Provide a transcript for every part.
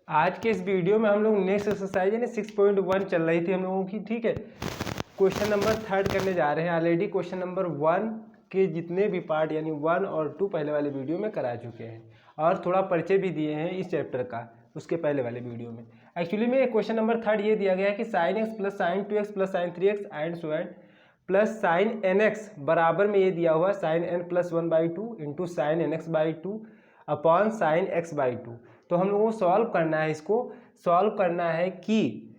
आज के इस वीडियो में हम लोग नेक्स्ट एक्सरसाइज यानी 6.1 चल रही थी हम लोगों की, ठीक है। क्वेश्चन नंबर 3 करने जा रहे हैं। ऑलरेडी क्वेश्चन नंबर 1 के जितने भी पार्ट यानी 1 और 2 पहले वाले वीडियो में करा चुके हैं और थोड़ा परिचय भी दिए हैं इस चैप्टर का उसके पहले वाले वीडियो में। एक्चुअली में क्वेश्चन नंबर 3 ये दिया गया है कि sin x plus sine 2x plus sine 3x and so and plus sine nx बराबर में ये दिया हुआ sine n plus 1/2 into sine nx/2 upon sine x/2। तो हम लोगों को सॉल्व करना है, इसको सॉल्व करना है कि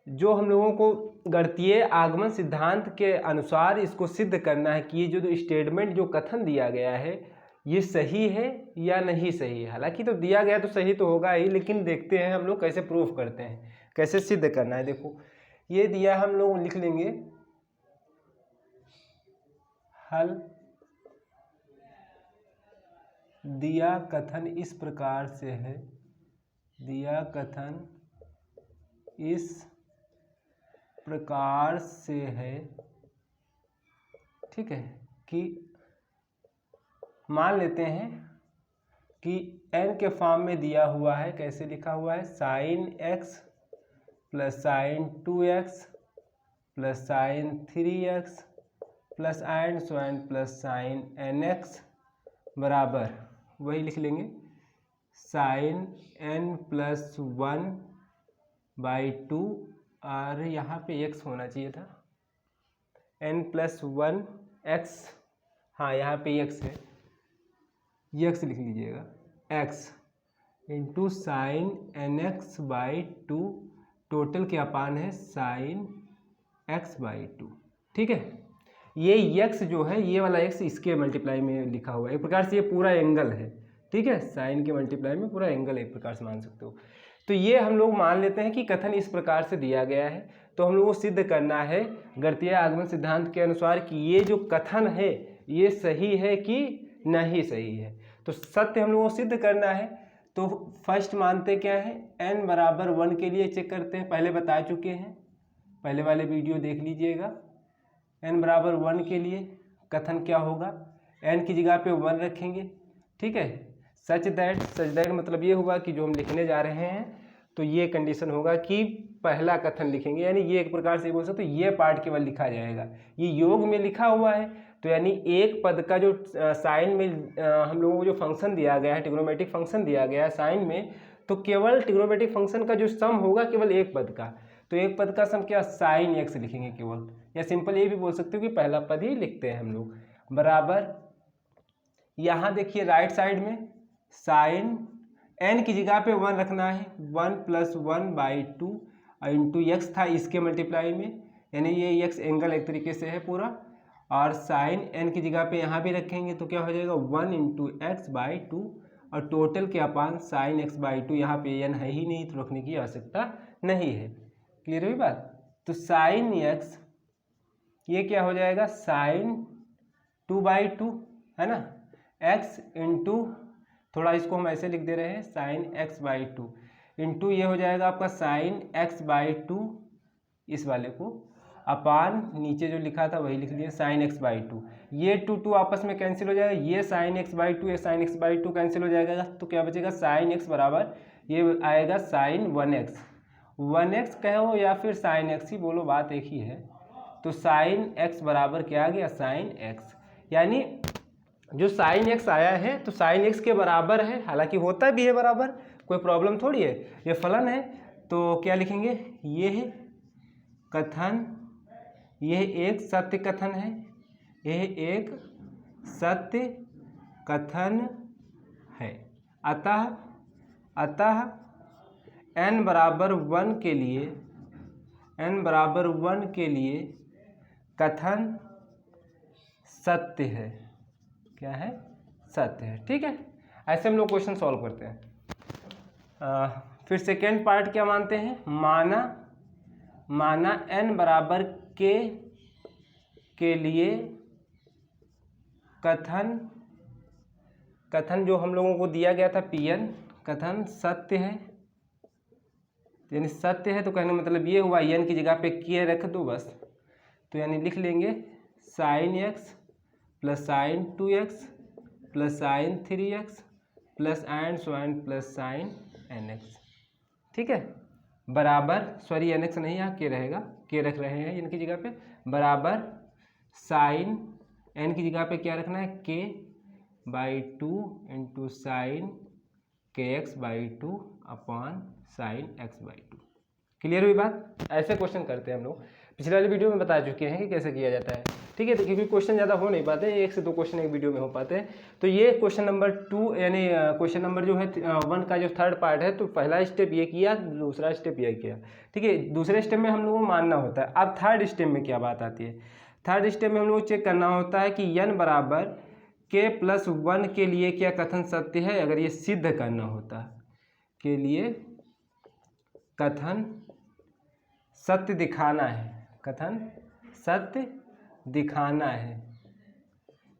जो हम लोगों को गणितीय आगमन सिद्धांत के अनुसार इसको सिद्ध करना है कि ये जो स्टेटमेंट जो कथन दिया गया है ये सही है या नहीं सही है। हालांकि तो दिया गया तो सही तो होगा ही, लेकिन देखते हैं हम लोग कैसे प्रूफ करते हैं, कैसे सिद्ध करना है। देखो ये दिया, हम लोग लिख लेंगे हल। दिया कथन इस प्रकार से है, दिया कथन इस प्रकार से है, ठीक है, कि मान लेते हैं कि n के फॉर्म में दिया हुआ है। कैसे लिखा हुआ है? Sine x plus sine 2x plus sine 3x plus and so and plus sine nx बराबर, वही लिख लेंगे, साइन n प्लस 1/2 और यहाँ पे x होना चाहिए था, n प्लस 1x, हाँ यहाँ पे x है, ये x लिख लीजिएगा, x into sine nx/2 total के अपान है साइन x/2, ठीक है। ये x जो है, ये वाला x इसके मल्टीप्लाई में लिखा हुआ है, एक प्रकार से ये पूरा एंगल है, ठीक है। साइन के मल्टीप्लाई में पूरा एंगल एक प्रकार से मान सकते हो। तो ये हम लोग मान लेते हैं कि कथन इस प्रकार से दिया गया है। तो हम लोग को सिद्ध करना है गणितीय आगमन सिद्धांत के अनुसार कि ये जो कथन है ये सही है कि नहीं सही है। तो सत्य हम लोग को सिद्ध करना है। तो फर्स्ट मानते क्या है, n बराबर 1 के लिए चेक करते हैं, पहले बता चुके हैं, पहले वाले वीडियो देख लीजिएगा। n बराबर 1 के लिए कथन क्या होगा, n की जगह पे 1 रखेंगे, ठीक है। सच दैट मतलब ये होगा कि जो हम लिखने जा रहे हैं तो ये कंडीशन होगा कि पहला कथन लिखेंगे, यानी ये एक प्रकार से बोल सकते तो ये पार्ट केवल लिखा जाएगा। ये योग में लिखा हुआ है तो यानी एक पद का जो साइन में हम लोगों को जो फंक्शन दिया गया है, ट्रिग्नोमेट्रिक फंक्शन दिया गया है साइन में, तो केवल ट्रिग्नोमेट्रिक फंक्शन का जो सम होगा केवल एक पद का, तो एक पद का सम क्या, साइन x लिखेंगे केवल, या सिंपल ये भी बोल सकते हो कि पहला पद ही लिखते हैं हम लोग, बराबर यहाँ देखिए राइट साइड में साइन n की जगह पे 1 रखना है, 1 प्लस 1/2 इंटू x था इसके मल्टीप्लाई में, यानी ये x एंगल एक तरीके से है पूरा, और साइन n की जगह पे यहाँ भी रखेंगे तो क्या हो जाएगा 1 इंटू x/2 और टोटल के अपान साइन x/2। यहाँ पे n है ही नहीं तो रखने की आवश्यकता नहीं है। क्लियर हुई बात? तो साइन x ये क्या हो जाएगा, साइन 2/2 है ना, x इंटू, थोड़ा इसको हम ऐसे लिख दे रहे हैं, साइन x/2 इंटू ये हो जाएगा आपका साइन x/2 इस वाले को, अपान नीचे जो लिखा था वही लिख दिया साइन x/2। ये 2 आपस में कैंसिल हो जाएगा, ये साइन x/2 ये साइन x/2 कैंसिल हो जाएगा, तो क्या बचेगा साइन x बराबर ये आएगा साइन 1x कहो या फिर साइन x ही बोलो, बात एक ही है। तो साइन x बराबर क्या आ गया, साइन x, यानी जो साइन x आया है तो साइन x के बराबर है, हालांकि होता भी है बराबर, कोई प्रॉब्लम थोड़ी है, ये फलन है। तो क्या लिखेंगे, ये है कथन, यह एक सत्य कथन है, यह एक सत्य कथन है। अतः n बराबर 1 के लिए, n बराबर 1 के लिए कथन सत्य है। क्या है, सत्य है, ठीक है। ऐसे हम लोग क्वेश्चन सॉल्व करते हैं। फिर सेकेंड पार्ट क्या मानते हैं, माना n बराबर के लिए कथन जो हम लोगों को दिया गया था Pn, कथन सत्य है, यानी सत्य है तो कहने का मतलब ये हुआ n की जगह पे k रख दो बस, तो यानी लिख लेंगे sine x plus sine 2x plus sine 3x plus and so and plus sine nx। ठीक है, बराबर, सॉरी एन एक्स नहीं, यहाँ के रहेगा, के रख रहे हैं इनकी जगह पे, बराबर साइन एन की जगह पे क्या रखना है, के बाई टू इंटू साइन के x by two upon sine x by two. Clear हुई बात? ऐसे क्वेश्चन करते हैं हम लोग, पिछले वाले वीडियो में बता चुके हैं कि कैसे किया जाता है। ठीक है, तो क्योंकि क्वेश्चन ज़्यादा हो नहीं पाते, 1 से 2 क्वेश्चन एक वीडियो में हो पाते हैं। तो ये क्वेश्चन नंबर 2 यानी क्वेश्चन नंबर जो है 1 का जो थर्ड पार्ट है, तो पहला स्टेप ये किया, दूसरा स्टेप ये किया। ठीक है, दूसरे स्टेप में हम लोगों को मानना होता है। अब थर्ड स्टेप में क्या बात आती है, थर्ड स्टेप में हम लोग को चेक करना होता है कि n बराबर के प्लस 1 के लिए क्या कथन सत्य है। अगर ये सिद्ध करना होता है, के लिए कथन सत्य दिखाना है, कथन सत्य दिखाना है।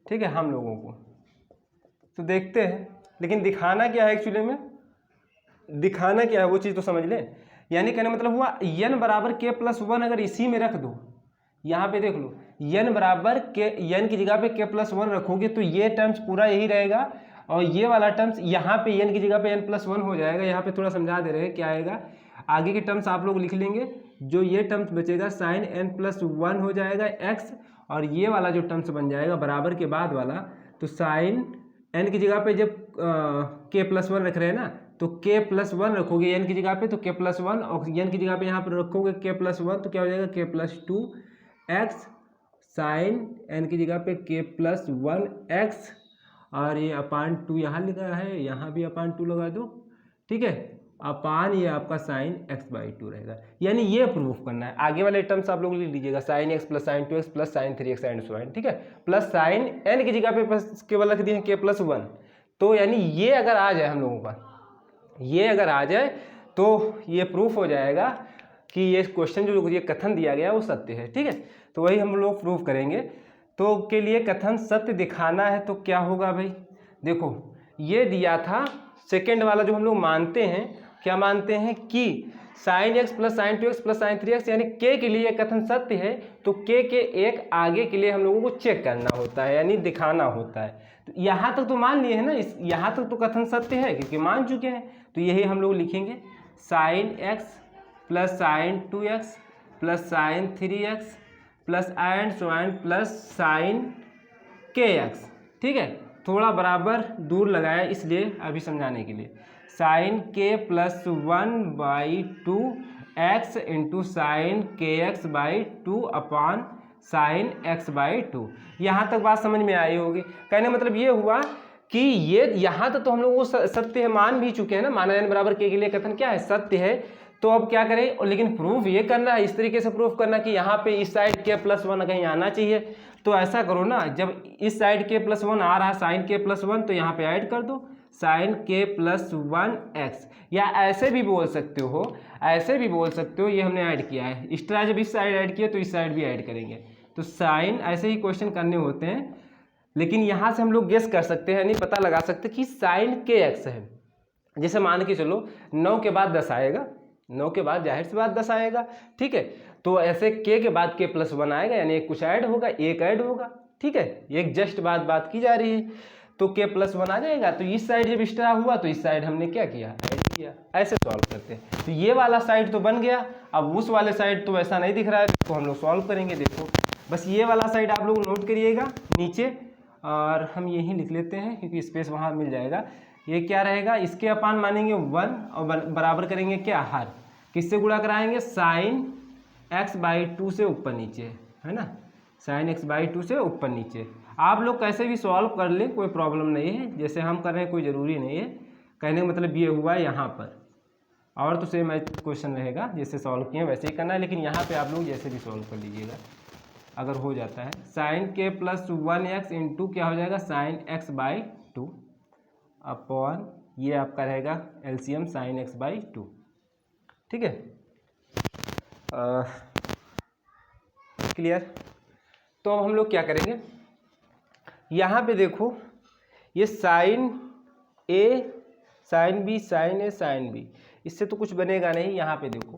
ठीक है, हम लोगों को तो देखते हैं, लेकिन दिखाना क्या है एक्चुअली में, दिखाना क्या है वो चीज़ तो समझ लें। यानी कहने मतलब हुआ n बराबर के प्लस 1 अगर इसी में रख दो, यहाँ पे देख लो n बराबर के, n की जगह पे के प्लस 1 रखोगे तो ये टर्म्स पूरा यही रहेगा, और ये वाला टर्म्स यहाँ पे n की जगह पे n प्लस 1 हो जाएगा। यहाँ पे थोड़ा समझा दे रहे हैं क्या आएगा, आगे के टर्म्स आप लोग लिख लेंगे। जो ये टर्म्स बचेगा साइन n प्लस 1 हो जाएगा x, और ये वाला जो टर्म्स बन जाएगा बराबर के बाद वाला, तो साइन n की जगह पे जब के प्लस 1 रख रहे हैं ना, तो के प्लस 1 रखोगे n की जगह पे तो के प्लस 1, और n की जगह पे यहाँ पर रखोगे के प्लस 1 तो क्या हो जाएगा के प्लस 2 x, साइन n की जगह पे के प्लस 1 x, और ये अपान 2 यहाँ लिखा है, यहाँ भी अपान 2 लगा दो। ठीक है, अपान ये आपका साइन x बाई 2 रहेगा। यानी ये प्रूफ करना है। आगे वाले टर्म्स आप लोग लिख लीजिएगा, sine x plus sine 2x plus sine 3x and so on. ठीक है, प्लस साइन n की जगह पे बस केवल रख दिए के प्लस 1। तो यानी ये अगर आ जाए हम लोगों का, ये अगर आ जाए तो ये प्रूफ हो जाएगा कि ये क्वेश्चन जो ये कथन दिया गया वो सत्य है। ठीक है, तो वही हम लोग प्रूफ करेंगे। तो के लिए कथन सत्य दिखाना है तो क्या होगा भाई, देखो ये दिया था सेकेंड वाला जो हम लोग मानते हैं, क्या मानते हैं कि sine x plus sine 2x plus sine 3x यानी k के लिए कथन सत्य है, तो k के एक आगे के लिए हम लोगों को चेक करना होता है, यानी दिखाना होता है। तो यहाँ तक तो मान लिए हैं ना, इस यहाँ तक तो कथन सत्य है क्योंकि मान चुके हैं। तो यही हम लोग लिखेंगे, sine x plus sine 2x plus sine 3x plus and so and plus sine kx। ठीक है, थोड़ा बराबर दूर लगाया इसलिए अभी समझाने के लिए, साइन के plus 1 by 2 x into sine के x by 2 upon sine x by 2। यहाँ तक बात समझ में आई होगी। कहने मतलब ये हुआ कि ये यहाँ तक तो हम लोग वो सत्य है मान भी चुके हैं ना, माना n बराबर के लिए कथन क्या है, सत्य है। तो अब क्या करें, लेकिन प्रूफ ये करना है, इस तरीके से प्रूफ करना कि यहाँ पे इस साइड के प्लस 1 कहीं आना चाहिए। तो ऐसा करो ना, जब इस साइड के प्लस 1 आ रहा है साइन के प्लस 1, तो यहाँ पे ऐड कर दो साइन के प्लस 1 एक्स, या ऐसे भी बोल सकते हो, ऐसे भी बोल सकते हो, ये हमने ऐड किया है एक्स्ट्रा, जब इस साइड ऐड किया तो इस साइड भी ऐड करेंगे। तो साइन, ऐसे ही क्वेश्चन करने होते हैं, लेकिन यहाँ से हम लोग गेस कर सकते हैं, नहीं पता लगा सकते कि साइन के एक्स है। जैसे मान के चलो 9 के बाद 10 आएगा, 9 के बाद जाहिर सी बात 10 आएगा। ठीक है, तो ऐसे के बाद के प्लस 1 आएगा, यानी एक कुछ ऐड होगा, एक ऐड होगा। ठीक है, एक जस्ट बात की जा रही है, तो के प्लस 1 आ जाएगा। तो इस साइड जब एक्स्ट्रा हुआ तो इस साइड हमने क्या किया, ऐड किया। ऐसे सॉल्व करते हैं। तो ये वाला साइड तो बन गया, अब उस वाले साइड तो ऐसा नहीं दिख रहा है, तो हम लोग सॉल्व करेंगे। देखो बस ये वाला साइड आप लोग नोट करिएगा नीचे, और हम यही लिख लेते हैं क्योंकि स्पेस वहाँ मिल जाएगा। ये क्या रहेगा, इसके अपान मानेंगे 1 और बराबर करेंगे क्या, हर, किससे गुणा कराएंगे, साइन x बाई 2 से ऊपर नीचे, है ना, साइन x बाई 2 से ऊपर नीचे। आप लोग कैसे भी सॉल्व कर लें, कोई प्रॉब्लम नहीं है, जैसे हम कर रहे हैं कोई ज़रूरी नहीं है। कहने का मतलब ये हुआ यहाँ पर, और तो सेम क्वेश्चन रहेगा, जैसे सॉल्व किए वैसे ही करना है, लेकिन यहाँ पे आप लोग जैसे भी सॉल्व कर लीजिएगा अगर हो जाता है। साइन के प्लस 1x इंटू क्या हो जाएगा, साइन x बाई 2 अपॉन ये आपका रहेगा एलसीएम साइन x बाई 2। ठीक है, क्लियर। तो अब हम लोग क्या करेंगे, यहाँ पे देखो ये साइन ए साइन बी साइन ए साइन बी, इससे तो कुछ बनेगा नहीं। यहाँ पे देखो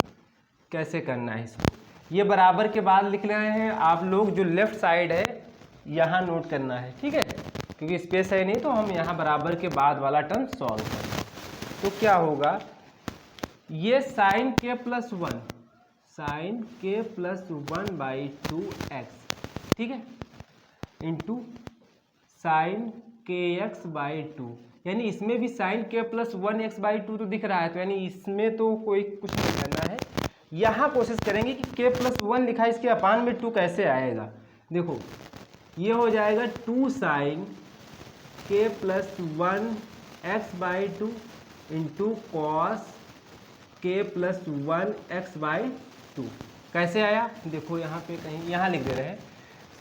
कैसे करना है इसको, ये बराबर के बाद लिख रहे हैं आप लोग, जो लेफ्ट साइड है यहाँ नोट करना है। ठीक है, क्योंकि स्पेस है नहीं, तो हम यहाँ बराबर के बाद वाला टर्म सॉल्व करेंगे। तो क्या होगा, ये साइन के प्लस वन, साइन के प्लस 1/2x, ठीक है, इंटू साइन के एक्स बाई टू, यानी इसमें भी साइन के प्लस 1x/2 तो दिख रहा है, तो यानी इसमें तो कोई कुछ नहीं करना है। यहाँ कोशिश करेंगे कि के प्लस 1 लिखा है, इसके अपान में 2 कैसे आएगा। देखो ये हो जाएगा 2 साइन के प्लस 1x/2 इंटू कॉस के प्लस 1x/2 कैसे आया। देखो यहाँ पे कहीं यहाँ लिख दे रहे हैं,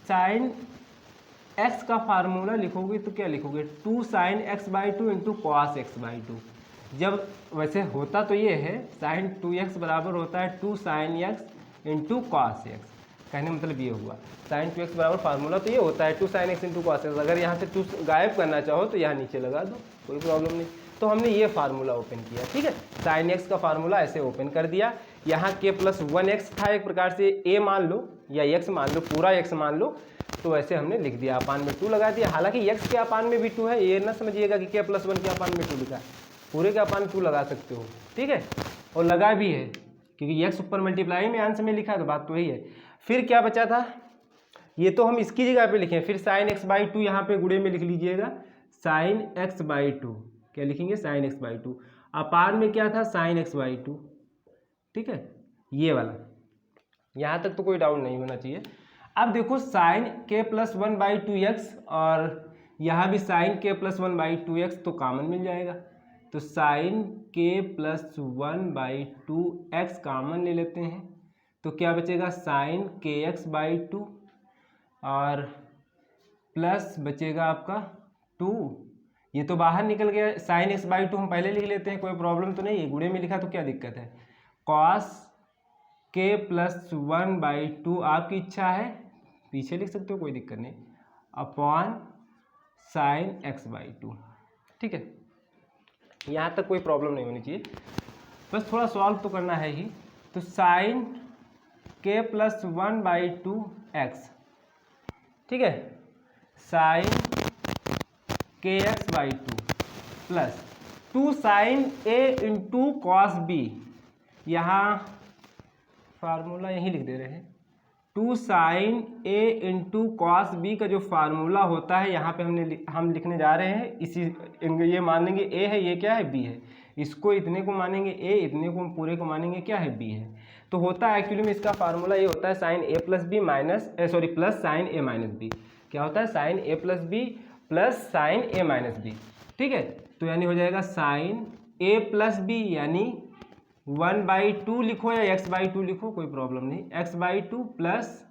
साइन x का फार्मूला लिखोगे तो क्या लिखोगे, 2 sign x/2 into cos x/2। जब वैसे होता तो ये है साइन 2x बराबर होता है 2 sine x into cos x, कहने मतलब ये हुआ साइन 2x बराबर फार्मूला तो ये होता है 2 sine x into cos x। अगर यहाँ से 2 गायब करना चाहो तो यहाँ नीचे लगा दो, कोई प्रॉब्लम नहीं। तो हमने ये फार्मूला ओपन किया, ठीक है, साइन x का फार्मूला ऐसे ओपन कर दिया। यहाँ के प्लस 1x था, एक प्रकार से a मान लो या x मान लो, पूरा x मान लो, तो ऐसे हमने लिख दिया, अपान में 2 लगा दिया। हालांकि x के अपान में भी 2 है, ये ना समझिएगा कि k प्लस 1 के अपान में 2 लिखा है, पूरे के अपान 2 लगा सकते हो, ठीक है, और लगा भी है क्योंकि x ऊपर मल्टीप्लाई में अंश में लिखा है, तो बात तो वही है। फिर क्या बचा था, ये तो हम इसकी जगह पे लिखें, फिर साइन x/2 यहाँ पे गुणे में लिख लीजिएगा, साइन x/2 क्या लिखेंगे, साइन x/2, अपान में क्या था, साइन x/2, ठीक है, ये वाला। यहाँ तक तो कोई डाउट नहीं होना चाहिए। अब देखो साइन के प्लस 1/2x और यहाँ भी साइन के प्लस 1/2x तो कॉमन मिल जाएगा, तो साइन के प्लस 1/2x कॉमन ले लेते हैं, तो क्या बचेगा, साइन के x/2 और प्लस बचेगा आपका 2, ये तो बाहर निकल गया, साइन x/2 हम पहले लिख लेते हैं, कोई प्रॉब्लम तो नहीं है, गुणे में लिखा तो क्या दिक्कत है, कॉस के प्लस 1/2 आपकी इच्छा है पीछे लिख सकते हो, कोई दिक्कत नहीं, अपॉन साइन x/2, ठीक है, यहाँ तक कोई प्रॉब्लम नहीं होनी चाहिए, बस थोड़ा सॉल्व तो करना है ही। तो साइन के प्लस 1/2x, ठीक है, साइन के x/2 plus 2 sine a into cos b, यहाँ फार्मूला यहीं लिख दे रहे हैं, 2 sine a into cos b का जो फार्मूला होता है यहाँ पे हम लिखने जा रहे हैं, इसी ये मान लेंगे a है, ये क्या है, b है, इसको इतने को मानेंगे a, इतने को पूरे को मानेंगे क्या है, b है। तो होता है एक्चुअली में इसका फार्मूला ये होता है sine a plus b minus plus sine a minus b, क्या होता है, sine a plus b plus sine a minus b, ठीक है, तो यानी हो जाएगा साइन a प्लस बी, यानी 1/2 लिखो या x/2 लिखो, कोई प्रॉब्लम नहीं, x/2 प्लस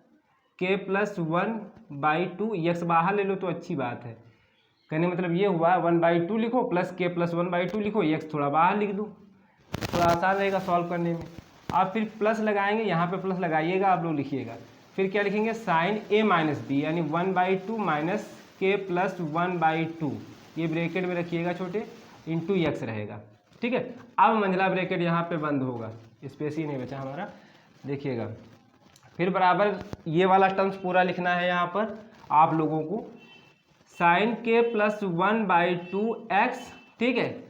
के प्लस 1/2, x बाहर ले लो तो अच्छी बात है, कहने मतलब ये हुआ 1/2 लिखो प्लस के प्लस 1/2 लिखो, x थोड़ा बाहर लिख दो, थोड़ा आसान रहेगा सॉल्व करने में। आप फिर प्लस लगाएंगे, यहाँ पे प्लस लगाइएगा, आप लोग लिखिएगा, फिर क्या लिखेंगे, साइन a माइनस बी, यानी 1/2 माइनस के प्लस 1/2, ये ब्रैकेट में रखिएगा छोटे, इंटू x रहेगा, ठीक है। अब मंझला ब्रैकेट यहाँ पे बंद होगा, स्पेस ही नहीं बचा हमारा, देखिएगा, फिर बराबर ये वाला टर्म्स पूरा लिखना है यहाँ पर आप लोगों को, साइन के प्लस 1/2x, ठीक है।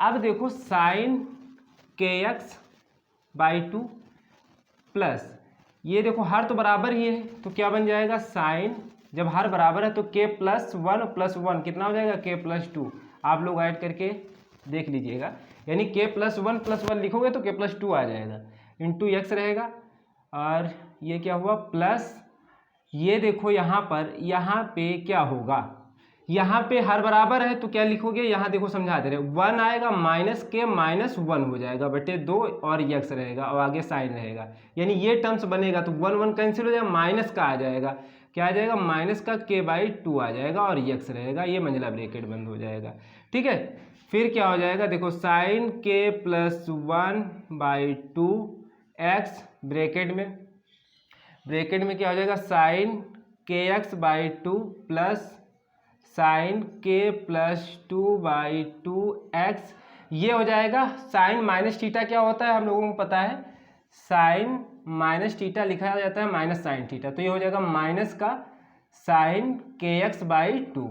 अब देखो साइन के x/2 प्लस ये देखो हर तो बराबर ही है, तो क्या बन जाएगा, साइन जब हर बराबर है तो k प्लस 1 प्लस 1 कितना हो जाएगा, k प्लस 2, आप लोग ऐड करके देख लीजिएगा, यानी k प्लस 1 प्लस 1 लिखोगे तो k प्लस 2 आ जाएगा, इंटू x रहेगा, और ये क्या हुआ प्लस, ये देखो यहाँ पे क्या होगा, यहाँ पे हर बराबर है तो क्या लिखोगे, यहाँ देखो समझा दे रहे, 1 आएगा माइनस के माइनस 1 हो जाएगा बटे 2 और x रहेगा और आगे साइन रहेगा, यानी ये टर्म्स बनेगा तो 1 1 कैंसिल हो जाएगा, माइनस का आ जाएगा, क्या आ जाएगा, माइनस का k/2 आ जाएगा और x रहेगा, ये मंझला ब्रैकेट बंद हो जाएगा, ठीक है। फिर क्या हो जाएगा, देखो sign k plus 1/2x bracket में क्या हो जाएगा, sine kx/2 plus sine k plus 2/2x, ये हो जाएगा, साइन माइनस थीटा क्या होता है हम लोगों को पता है, साइन माइनस थीटा लिखा जाता है माइनस साइन थीटा, तो ये हो जाएगा माइनस का साइन kx/2,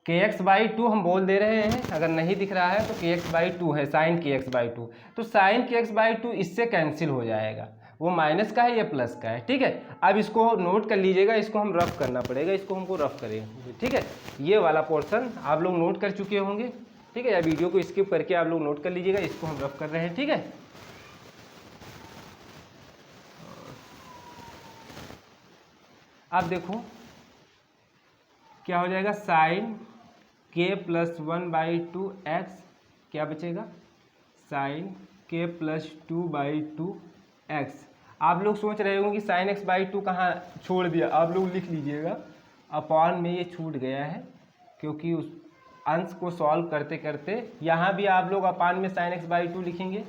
kx/2 हम बोल दे रहे हैं, अगर नहीं दिख रहा है तो kx/2 है, साइन kx/2। तो साइन kx/2 इससे कैंसिल हो जाएगा, वो माइनस का है, ये प्लस का है, ठीक है। अब इसको नोट कर लीजिएगा, इसको हम रफ करना पड़ेगा, इसको हमको रफ करेंगे, ठीक है। ये वाला पोर्शन आप लोग नोट कर चुके होंगे, ठीक है, या वीडियो को स्किप करके आप लोग नोट कर लीजिएगा, इसको हम रफ कर रहे हैं, ठीक है। अब देखो क्या हो जाएगा, साइन k+1/2 x, क्या बचेगा, साइन k+2/2 x। आप लोग सोच रहे होंगे कि साइन x/2 कहाँ छोड़ दिया, आप लोग लिख लीजिएगा, अपॉन में ये छूट गया है, क्योंकि उस अंश को सॉल्व करते करते यहाँ भी आप लोग अपान में साइन x/2 लिखेंगे।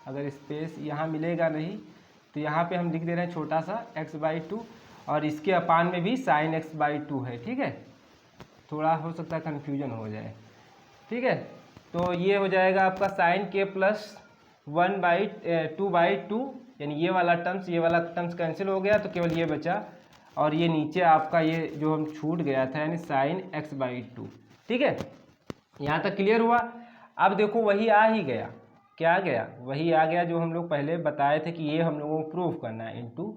अगर स्पेस यहाँ मिलेगा नहीं तो यहाँ पे हम लिख दे रहे हैं छोटा सा x/2, और इसके अपान में भी साइन x/2 है, ठीक है। थोड़ा हो सकता है कन्फ्यूजन हो जाए, ठीक है। तो ये हो जाएगा आपका साइन k+1/2/2, यानी ये वाला टर्म्स कैंसिल हो गया, तो केवल ये बचा, और ये नीचे आपका ये जो हम छूट गया था यानी साइन x/2, ठीक है। यहाँ तक क्लियर हुआ। अब देखो वही आ ही गया, क्या आ गया, वही आ गया जो हम लोग पहले बताए थे कि ये हम लोगों को प्रूफ करना है, इंटू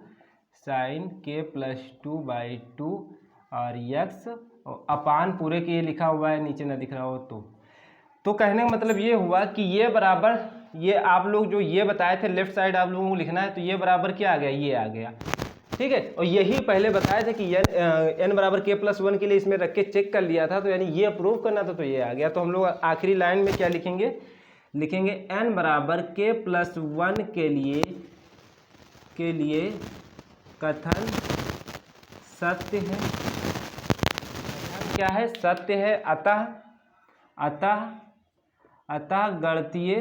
साइन k+2/2 और x अपान पूरे के ये लिखा हुआ है, नीचे ना दिख रहा हो तो कहने का मतलब ये हुआ कि ये बराबर, ये आप लोग जो ये बताए थे लेफ्ट साइड आप लोगों को लिखना है, तो ये बराबर क्या आ गया, ये आ गया, ठीक है। और यही पहले बताए थे कि n बराबर k+1 के लिए इसमें रख के चेक कर लिया था, तो यानी ये प्रूफ करना था, तो ये आ गया। तो हम लोग आखिरी लाइन में क्या लिखेंगे, लिखेंगे n बराबर k+1 के लिए कथन सत्य है, क्या है, सत्य है, अतः गणितीय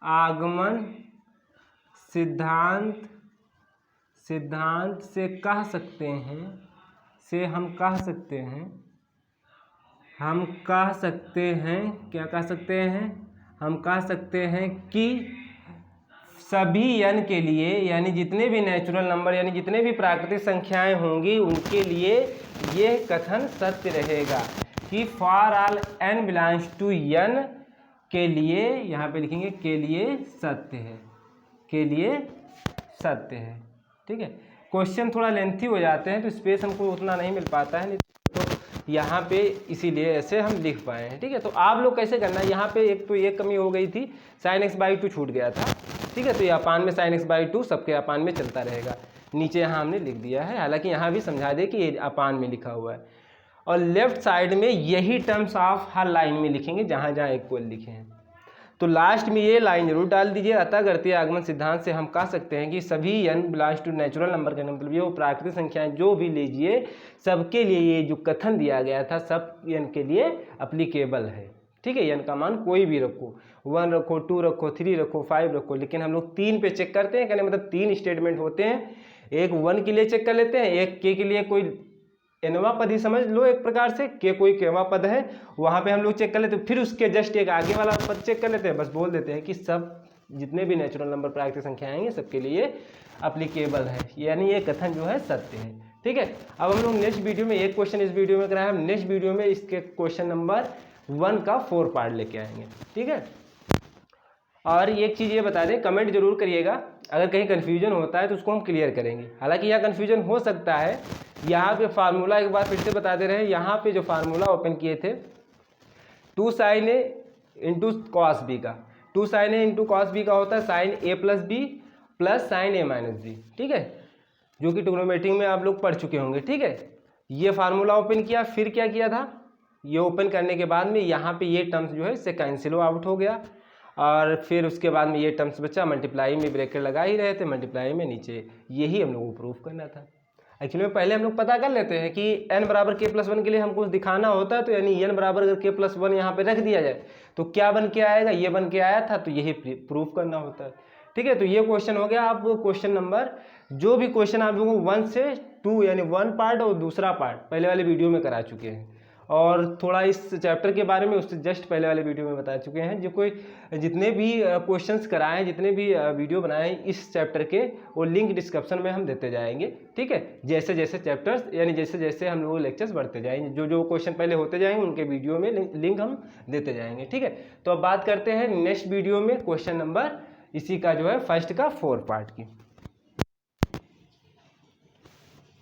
आगमन सिद्धांत से कह सकते हैं, हम कह सकते हैं, क्या कह सकते हैं, हम कह सकते हैं कि सभी n के लिए, यानी जितने भी नेचुरल नंबर यानी जितने भी प्राकृतिक संख्याएं होंगी उनके लिए ये कथन सत्य रहेगा कि for all n belongs to n के लिए, यहाँ पे लिखेंगे के लिए सत्य है, के लिए सत्य है, ठीक है। क्वेश्चन थोड़ा लेंथी हो जाते हैं तो स्पेस हमको उतना नहीं मिल पाता है, नहीं तो यहाँ पे इसीलिए ऐसे हम लिख पाए हैं, ठीक है। तो आप लोग कैसे करना है, यहाँ पे एक तो ये कमी हो गई थी, साइन x/2 छूट गया था, ठीक है। तो ये अपान में साइन x/2 सबके अपान में चलता रहेगा, नीचे यहाँ हमने लिख दिया है, हालांकि यहाँ भी समझा दे कि ये अपान में लिखा हुआ है, और लेफ्ट साइड में यही टर्म्स ऑफ हर लाइन में लिखेंगे जहाँ जहाँ इक्वल लिखे हैं। तो लास्ट में ये लाइन जरूर डाल दीजिए, अतः गणितीय आगमन सिद्धांत से हम कह सकते हैं कि सभी n belongs to natural number का मतलब ये वो प्राकृतिक संख्याएं जो भी लीजिए सबके लिए ये जो कथन दिया गया था सब n के लिए अप्लीकेबल है, ठीक है। n का मान कोई भी रखो, 1 रखो, 2 रखो, 3 रखो, 5 रखो, लेकिन हम लोग 3 पे चेक करते हैं, कहने मतलब 3 स्टेटमेंट होते हैं, एक 1 के लिए चेक कर लेते हैं, एक k के लिए कोई nवां पद ही समझ लो एक प्रकार से, के कोई kवां पद है वहाँ पे हम लोग चेक कर लेते हैं, फिर उसके जस्ट एक आगे वाला पद चेक कर लेते हैं, बस बोल देते हैं कि सब जितने भी नेचुरल नंबर प्राकृतिक संख्या आएंगे सबके लिए अप्लीकेबल है, यानी ये कथन जो है सत्य है, ठीक है। अब हम लोग नेक्स्ट वीडियो में, एक क्वेश्चन इस वीडियो में कराया, हम नेक्स्ट वीडियो में इसके क्वेश्चन नंबर 1 का 4 पार्ट लेके आएंगे, ठीक है। और एक चीज़ ये बता दें, कमेंट जरूर करिएगा, अगर कहीं कन्फ्यूजन होता है तो उसको हम क्लियर करेंगे। हालांकि यहाँ कन्फ्यूजन हो सकता है, यहाँ पे फार्मूला एक बार फिर से बता दे रहे हैं, यहाँ पे जो फार्मूला ओपन किए थे 2 sin a into cos b का, 2 sin a into cos b का होता है sign a+b plus sign a-b, ठीक है, जो कि ट्रिग्नोमेट्री में आप लोग पढ़ चुके होंगे, ठीक है। ये फार्मूला ओपन किया, फिर क्या किया था, ये ओपन करने के बाद में यहाँ पे ये टर्म्स जो है इससे कैंसिल आउट हो गया, और फिर उसके बाद में ये टर्म्स बचा, मल्टीप्लाई में ब्रैकेट लगा ही रहे थे, मल्टीप्लाई में नीचे, यही हम लोगों को प्रूफ करना था। एक्चुअली में पहले हम लोग पता कर लेते हैं कि n बराबर k+1 के लिए हमको दिखाना होता है, तो यानी n बराबर अगर k+1 यहाँ पे रख दिया जाए तो क्या बन के आएगा, ये बन के आया था, तो यही प्रूफ करना होता है, ठीक है। तो ये क्वेश्चन हो गया। आप क्वेश्चन नंबर, जो भी क्वेश्चन आप लोगों को 1 से 2 यानी 1 पार्ट और दूसरा पार्ट पहले वाले वीडियो में करा चुके हैं, और थोड़ा इस चैप्टर के बारे में उससे जस्ट पहले वाले वीडियो में बता चुके हैं। जो कोई जितने भी क्वेश्चंस कराए, जितने भी वीडियो बनाए इस चैप्टर के, वो लिंक डिस्क्रिप्शन में हम देते जाएंगे, ठीक है। जैसे जैसे चैप्टर्स यानी जैसे जैसे हम लोग लेक्चर्स बढ़ते जाएंगे, जो जो क्वेश्चन पहले होते जाएंगे उनके वीडियो में लिंक हम देते जाएंगे, ठीक है। तो अब बात करते हैं नेक्स्ट वीडियो में क्वेश्चन नंबर इसी का जो है फर्स्ट का 4 पार्ट की।